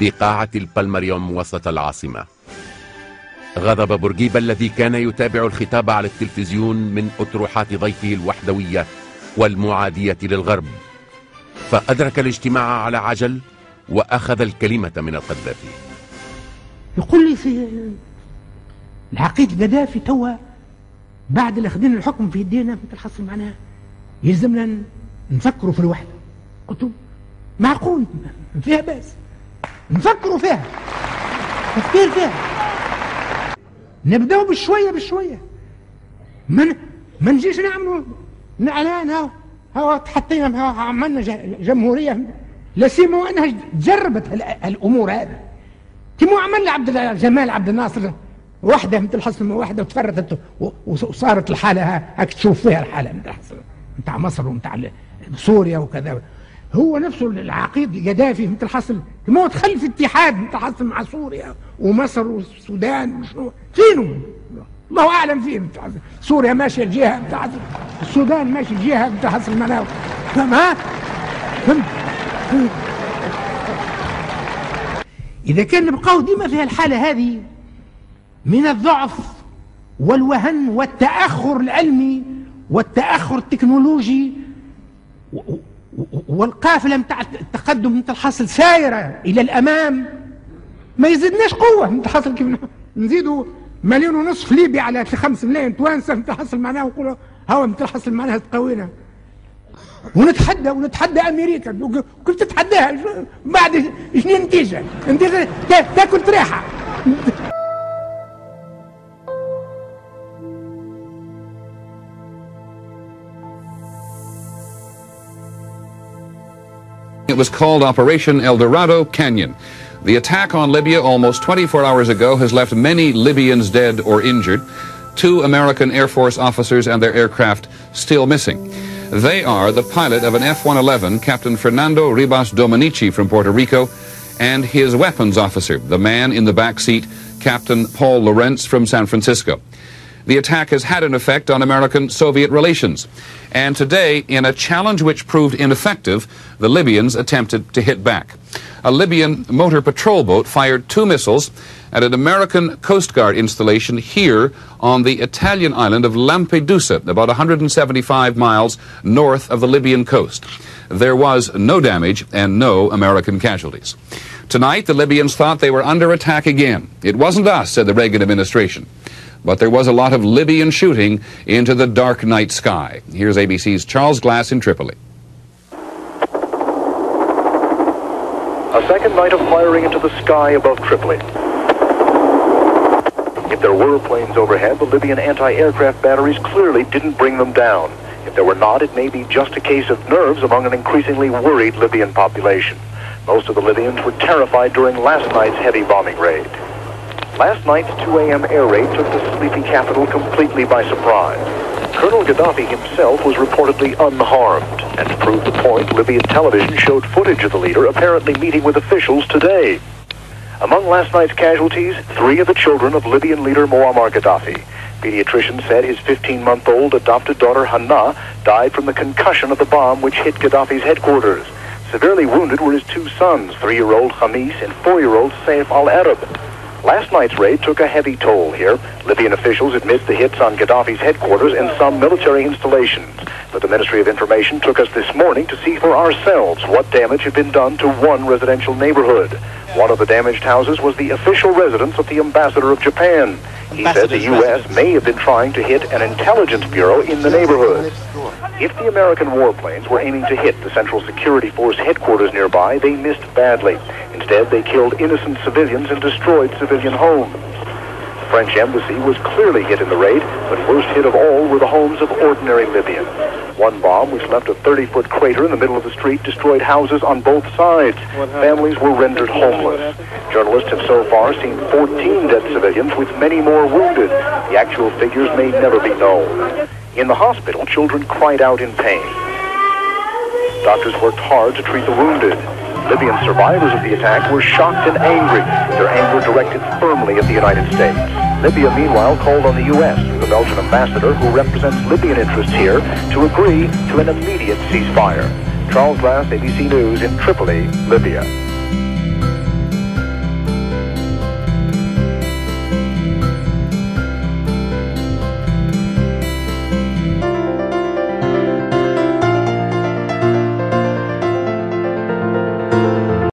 بقاعة البلمريوم وسط العاصمة. غضب بورقيبة الذي كان يتابع الخطاب على التلفزيون من أطروحات ضيفه الوحدوية والمعادية للغرب، فأدرك الاجتماع على عجل وأخذ الكلمة من القذافي. يقول لي في العقيد قذافي توا بعد اللي اخذين الحكم في يدينا مثل الحصل معناها يلزمنا نفكروا في الوحدة. قلت له معقول فيها بس نفكروا فيها تفكير فيها، نبدأوا بشوية بشوية، ما نجيش نعملوا نعلان هاو حطينا عملنا جمهورية لا سيما انها جربت الامور هذه. كيما عمل عبد جمال عبد الناصر وحده مثل حصل وحده وتفرتت وصارت الحاله هاك تشوف فيها الحاله مثل حصل نتاع مصر ونتاع سوريا وكذا. هو نفسه العقيد قذافي مثل حصل كما هو دخل في اتحاد مثل حصل مع سوريا ومصر والسودان وشنو فينه الله اعلم فين. سوريا ماشيه الجهه مثل حصل، السودان ماشي الجهه مثل حصل معناه فهمت. إذا كان نبقاو ديما في الحالة هذه من الضعف والوهن والتأخر العلمي والتأخر التكنولوجي والقافلة متاع التقدم متحصل سايرة إلى الأمام، ما يزيدناش قوة متحصل كيف نزيدوا 1.5 مليون في ليبيا على 5 ملايين توانسة متحصل معناها ونقولوا هوا متحصل معناها تقوينا ونتحدى امريكا. كيف تتحداها بعد شنو النتيجه؟ النتيجه تاكل تريحه. It was called Operation El Dorado Canyon. The attack on Libya almost 24 hours ago has left many Libyans dead or injured. 2 American Air Force officers and their aircraft still missing. They are the pilot of an F-111, Captain Fernando Ribas Dominici from Puerto Rico, and his weapons officer, the man in the back seat, Captain Paul Lorentz from San Francisco. The attack has had an effect on American-Soviet relations. And today, in a challenge which proved ineffective, the Libyans attempted to hit back. A Libyan motor patrol boat fired 2 missiles at an American Coast Guard installation here on the Italian island of Lampedusa, about 175 miles north of the Libyan coast. There was no damage and no American casualties. Tonight, the Libyans thought they were under attack again. It wasn't us, said the Reagan administration. But there was a lot of Libyan shooting into the dark night sky. Here's ABC's Charles Glass in Tripoli. A second night of firing into the sky above Tripoli. If there were planes overhead, the Libyan anti-aircraft batteries clearly didn't bring them down. If there were not, it may be just a case of nerves among an increasingly worried Libyan population. Most of the Libyans were terrified during last night's heavy bombing raid. Last night's 2 a.m. air raid took the sleepy capital completely by surprise. Colonel Gaddafi himself was reportedly unharmed, and to prove the point, Libyan television showed footage of the leader apparently meeting with officials today. Among last night's casualties, 3 of the children of Libyan leader Muammar Gaddafi. Pediatricians said his 15-month-old adopted daughter Hanna died from the concussion of the bomb which hit Gaddafi's headquarters. Severely wounded were his 2 sons, 3-year-old Khamis and 4-year-old Saif al-Arab. Last night's raid took a heavy toll here. Libyan officials admit the hits on Gaddafi's headquarters and some military installations. But the Ministry of Information took us this morning to see for ourselves what damage had been done to one residential neighborhood. One of the damaged houses was the official residence of the ambassador of Japan. He said the U.S. may have been trying to hit an intelligence bureau in the neighborhood. If the American warplanes were aiming to hit the Central Security Force headquarters nearby, they missed badly. Instead, they killed innocent civilians and destroyed civilian homes. The French embassy was clearly hit in the raid, but worst hit of all were the homes of ordinary Libyans. One bomb, which left a 30-foot crater in the middle of the street, destroyed houses on both sides. Families were rendered homeless. Journalists have so far seen 14 dead civilians with many more wounded. The actual figures may never be known. In the hospital, children cried out in pain. Doctors worked hard to treat the wounded. Libyan survivors of the attack were shocked and angry, their anger directed firmly at the United States. Libya, meanwhile, called on the U.S., the Belgian ambassador who represents Libyan interests here, to agree to an immediate ceasefire. Charles Glass, ABC News in Tripoli, Libya.